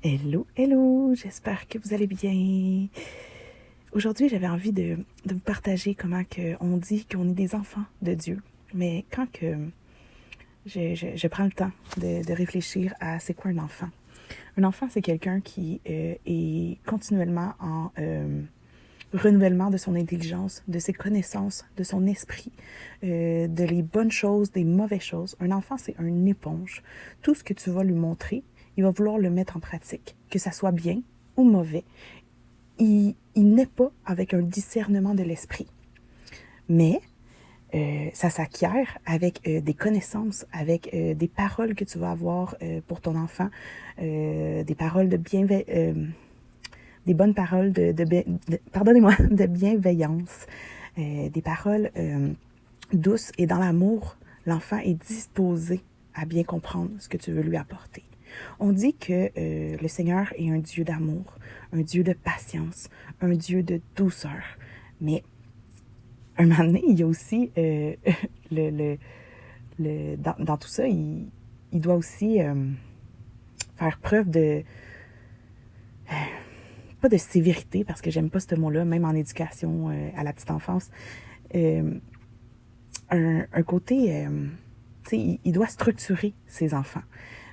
Hello, hello, j'espère que vous allez bien. Aujourd'hui, j'avais envie de vous partager comment on dit qu'on est des enfants de Dieu. Mais quand que je prends le temps de réfléchir à c'est quoi un enfant. Un enfant, c'est quelqu'un qui est continuellement en renouvellement de son intelligence, de ses connaissances, de son esprit, de les bonnes choses, des mauvaises choses. Un enfant, c'est une éponge. Tout ce que tu vas lui montrer, il va vouloir le mettre en pratique, que ça soit bien ou mauvais. Il naît pas avec un discernement de l'esprit. Mais ça s'acquiert avec des connaissances, avec des paroles que tu vas avoir pour ton enfant, des paroles de des bonnes paroles pardonnez-moi, de bienveillance, des paroles douces et dans l'amour, l'enfant est disposé à bien comprendre ce que tu veux lui apporter. On dit que le Seigneur est un Dieu d'amour, un Dieu de patience, un Dieu de douceur. Mais un moment donné, il y a aussi dans tout ça, il doit aussi faire preuve de pas de sévérité, parce que j'aime pas ce mot-là, même en éducation à la petite enfance, euh, un côté, tu sais, il doit structurer ses enfants.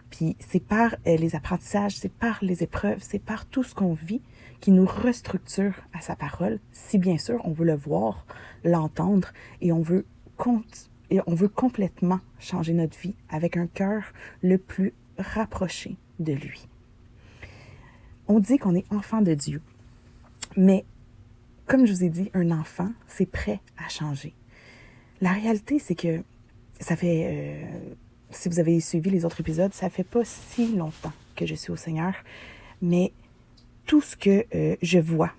Puis c'est par les apprentissages, c'est par les épreuves, c'est par tout ce qu'on vit qui nous restructure à sa parole, si bien sûr on veut le voir, l'entendre, et on veut complètement changer notre vie avec un cœur le plus rapproché de lui. On dit qu'on est enfant de Dieu, mais comme je vous ai dit, un enfant, c'est prêt à changer. La réalité, c'est que ça fait, si vous avez suivi les autres épisodes, ça fait pas si longtemps que je suis au Seigneur, mais tout ce que je vois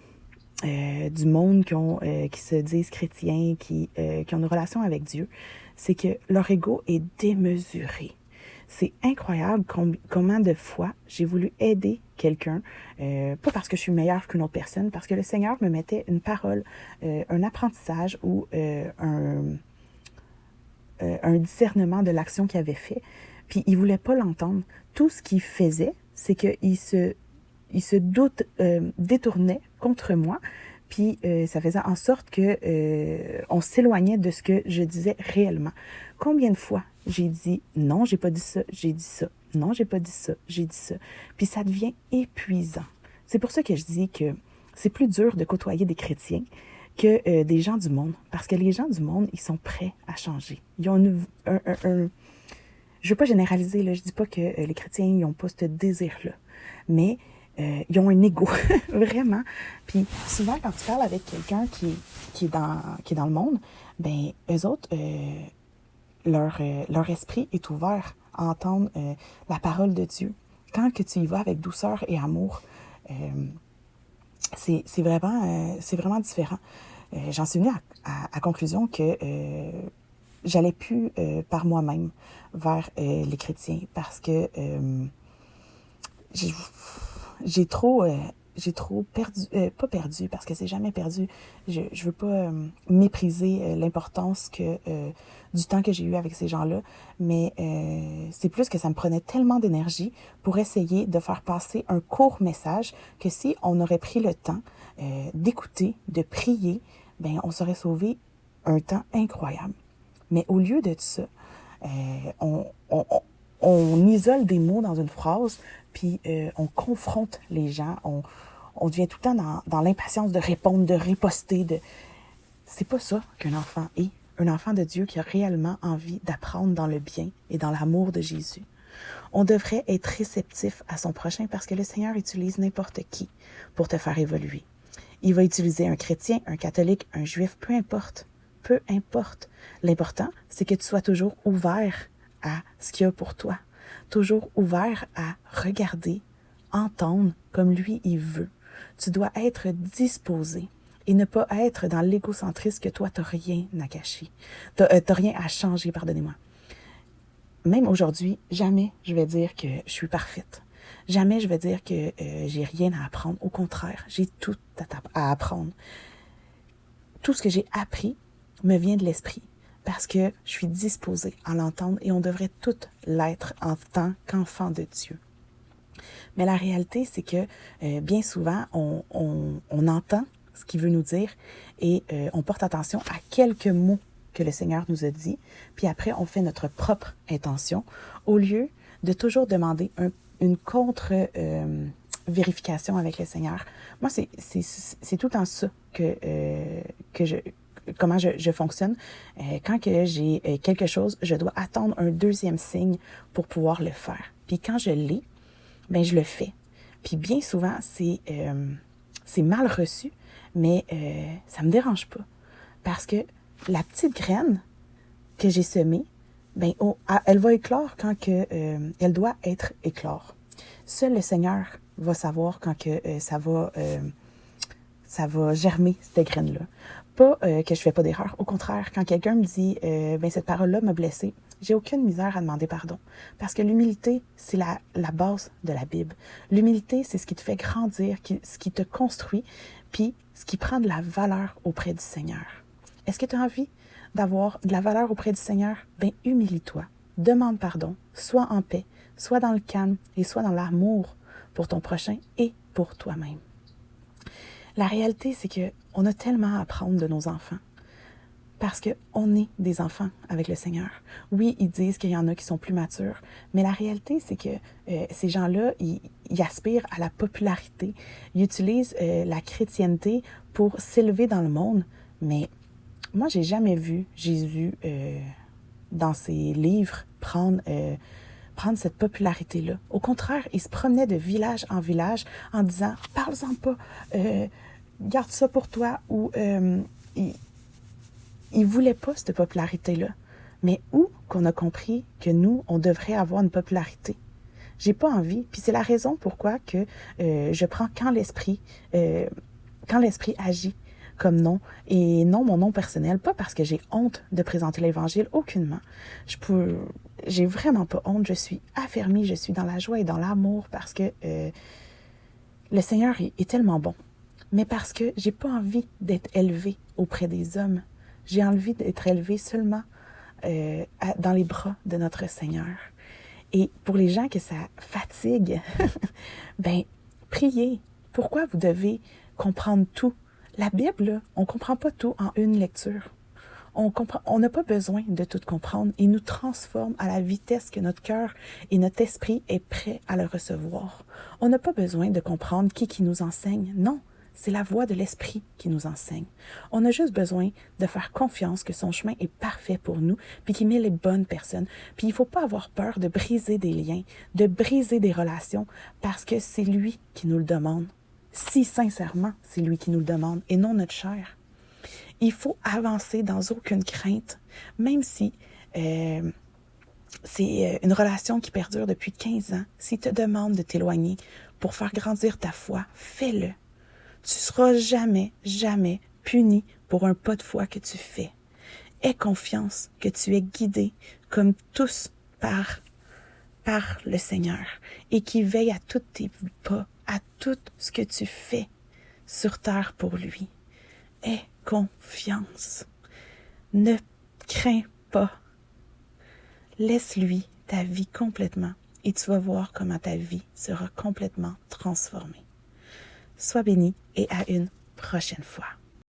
du monde qui se disent chrétiens, qui ont une relation avec Dieu, c'est que leur ego est démesuré. C'est incroyable combien de fois j'ai voulu aider quelqu'un, pas parce que je suis meilleure qu'une autre personne, parce que le Seigneur me mettait une parole, un apprentissage ou un discernement de l'action qu'il avait fait, puis il voulait pas l'entendre. Tout ce qu'il faisait, c'est qu'il se détournait contre moi, puis ça faisait en sorte que on s'éloignait de ce que je disais réellement. Combien de fois j'ai dit non, j'ai pas dit ça, j'ai dit ça. Non, j'ai pas dit ça, j'ai dit ça. Puis ça devient épuisant. C'est pour ça que je dis que c'est plus dur de côtoyer des chrétiens que des gens du monde. Parce que les gens du monde, ils sont prêts à changer. Ils ont je veux pas généraliser, là, je dis pas que les chrétiens, ils ont pas ce désir-là. Mais ils ont un ego, vraiment. Puis souvent, quand tu parles avec quelqu'un qui est dans le monde, ben eux autres, leur esprit est ouvert à entendre la parole de Dieu. Quand que tu y vas avec douceur et amour, euh, c'est vraiment différent. J'en suis venue à conclusion que j'allais plus par moi-même vers les chrétiens parce que j'ai j'ai trop perdu, pas perdu parce que c'est jamais perdu. Je veux pas mépriser l'importance du temps que j'ai eu avec ces gens-là, mais c'est plus que ça me prenait tellement d'énergie pour essayer de faire passer un court message que si on aurait pris le temps d'écouter, de prier, ben on serait sauvé un temps incroyable. Mais au lieu de ça, euh, on, on, on isole des mots dans une phrase, puis on confronte les gens, on devient tout le temps dans l'impatience de répondre, de riposter. C'est pas ça qu'un enfant est. Un enfant de Dieu qui a réellement envie d'apprendre dans le bien et dans l'amour de Jésus. On devrait être réceptif à son prochain parce que le Seigneur utilise n'importe qui pour te faire évoluer. Il va utiliser un chrétien, un catholique, un juif, peu importe. Peu importe. L'important, c'est que tu sois toujours ouvert à ce qu'il y a pour toi. Toujours ouvert à regarder, entendre comme lui, il veut. Tu dois être disposé et ne pas être dans l'égocentrisme que toi, t'as rien à cacher. T'as rien à changer, pardonnez-moi. Même aujourd'hui, jamais je vais dire que je suis parfaite. Jamais je vais dire que j'ai rien à apprendre. Au contraire, j'ai tout à apprendre. Tout ce que j'ai appris me vient de l'esprit parce que je suis disposée à l'entendre et on devrait toutes l'être en tant qu'enfant de Dieu. Mais la réalité, c'est que bien souvent, on entend ce qu'il veut nous dire et on porte attention à quelques mots que le Seigneur nous a dit, puis après, on fait notre propre intention au lieu de toujours demander une contre-vérification avec le Seigneur. Moi, c'est tout le temps ça comment je fonctionne. Quand que j'ai quelque chose, je dois attendre un deuxième signe pour pouvoir le faire. Puis quand je l'ai, ben je le fais. Puis bien souvent, c'est mal reçu, mais ça me dérange pas. Parce que la petite graine que j'ai semée, ben elle va éclore quand que elle doit être éclore. Seul le Seigneur va savoir quand que ça va germer cette graine-là. Pas que je fais pas d'erreur. Au contraire, quand quelqu'un me dit ben cette parole-là m'a blessée, j'ai aucune misère à demander pardon. Parce que l'humilité, c'est la base de la Bible. L'humilité, c'est ce qui te fait grandir, ce qui te construit, puis ce qui prend de la valeur auprès du Seigneur. Est-ce que tu as envie d'avoir de la valeur auprès du Seigneur? Ben, humilie-toi. Demande pardon. Sois en paix. Sois dans le calme et sois dans l'amour pour ton prochain et pour toi-même. La réalité, c'est que on a tellement à apprendre de nos enfants. Parce qu'on est des enfants avec le Seigneur. Oui, ils disent qu'il y en a qui sont plus matures, mais la réalité, c'est que ces gens-là, ils aspirent à la popularité. Ils utilisent la chrétienté pour s'élever dans le monde, mais moi, j'ai jamais vu Jésus dans ses livres prendre cette popularité-là. Au contraire, il se promenait de village en village en disant « Parle-en pas, garde ça pour toi » ou il voulait pas cette popularité-là. Mais où qu'on a compris que nous, on devrait avoir une popularité? J'ai pas envie. Puis c'est la raison pourquoi que je prends quand l'esprit agit comme nom, et non mon nom personnel, pas parce que j'ai honte de présenter l'Évangile, aucunement. J'ai vraiment pas honte, je suis affermie, je suis dans la joie et dans l'amour parce que le Seigneur est tellement bon. Mais parce que j'ai pas envie d'être élevée auprès des hommes. J'ai envie d'être élevée seulement dans les bras de notre Seigneur. Et pour les gens que ça fatigue, ben, priez. Pourquoi vous devez comprendre tout? La Bible, là, on comprend pas tout en une lecture. On n'a pas besoin de tout comprendre. Il nous transforme à la vitesse que notre cœur et notre esprit est prêt à le recevoir. On n'a pas besoin de comprendre qui nous enseigne. Non, c'est la voix de l'esprit qui nous enseigne. On a juste besoin de faire confiance que son chemin est parfait pour nous, puis qu'il met les bonnes personnes. Puis il faut pas avoir peur de briser des liens, de briser des relations, parce que c'est lui qui nous le demande. Si sincèrement, c'est lui qui nous le demande et non notre chair. Il faut avancer dans aucune crainte, même si c'est une relation qui perdure depuis 15 ans. S'il te demande de t'éloigner pour faire grandir ta foi, fais-le. Tu seras jamais, jamais puni pour un pas de foi que tu fais. Aie confiance que tu es guidé comme tous par le Seigneur et qui veille à tous tes pas, à tout ce que tu fais sur terre pour lui. Aie confiance. Ne crains pas. Laisse-lui ta vie complètement et tu vas voir comment ta vie sera complètement transformée. Sois béni et à une prochaine fois.